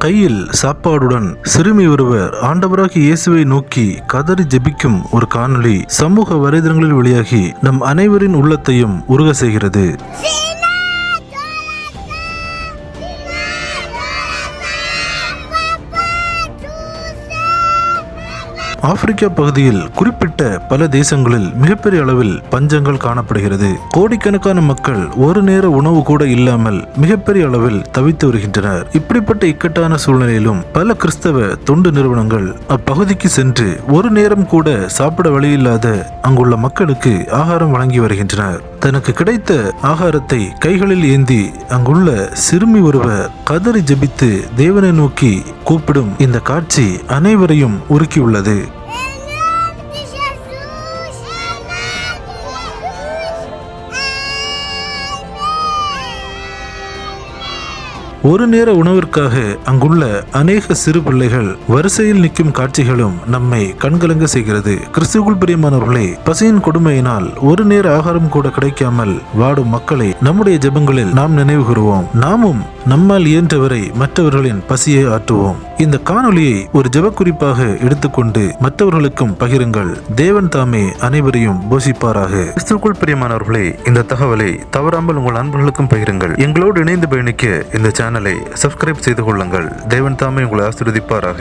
கையில் சாப்பாடுடன் சிறுமி ஒருவர் ஆண்டவராகிய இயேசுவை நோக்கி கதறி ஜெபிக்கும் ஒரு காணொளி சமூக வலைதளங்களில் வெளியாகி நம் அனைவரின் உள்ளத்தையும் உருக செய்கிறது. ஆப்பிரிக்கா பகுதியில் குறிப்பிட்ட பல தேசங்களில் மிகப்பெரிய அளவில் பஞ்சங்கள் காணப்படுகிறது. கோடிக்கணக்கான மக்கள் ஒரு நேர உணவு கூட இல்லாமல் மிகப்பெரிய அளவில் தவித்து வருகின்றனர். இப்படிப்பட்ட இக்கட்டான சூழ்நிலையிலும் பல கிறிஸ்தவ தொண்டு நிறுவனங்கள் அப்பகுதிக்கு சென்று ஒரு நேரம் கூட சாப்பிட வழியில்லாத அங்குள்ள மக்களுக்கு ஆகாரம் வழங்கி வருகின்றனர். தனக்கு கிடைத்த ஆகாரத்தை கைகளில் ஏந்தி அங்குள்ள சிறுமி ஒருவர் கதறி ஜெபித்து தேவனை நோக்கி கூப்பிடும் இந்த காட்சி அனைவரையும் உருக்கியுள்ளது. ஒரு நேர உணவிற்காக அங்குள்ள அநேக சிறு பிள்ளைகள் வரிசையில் நிற்கும் காட்சிகளும் நம்மை கண்கலங்க செய்கிறது. கிறிஸ்துவுக்குள் பிரியமானவர்களே, பசியின் கொடுமையினால் ஒரு நேர ஆகாரம் கூட கிடைக்காமல் வாடும் மக்களை நம்முடைய ஜெபங்களில் நாம் நினைவு கூறுவோம். நாமும் நம்மால் இயன்றவரை மற்றவர்களின் பசியை ஆற்றுவோம். இந்த காணொலியை ஒரு ஜெப குறிப்பாக எடுத்துக்கொண்டு மற்றவர்களுக்கும் பகிருங்கள். தேவன் தாமே அனைவரையும் போஷிப்பாராக. கிறிஸ்துவுக்குள் பிரியமானவர்களே, இந்த தகவலை தவறாமல் உங்கள் நண்பர்களுக்கும் பகிருங்கள். எங்களோடு இணைந்து பயணிக்க இந்த சேனலை சப்ஸ்கிரைப் செய்து கொள்ளுங்கள். தேவன் தாமே உங்களை ஆசீர்வதிப்பாராக.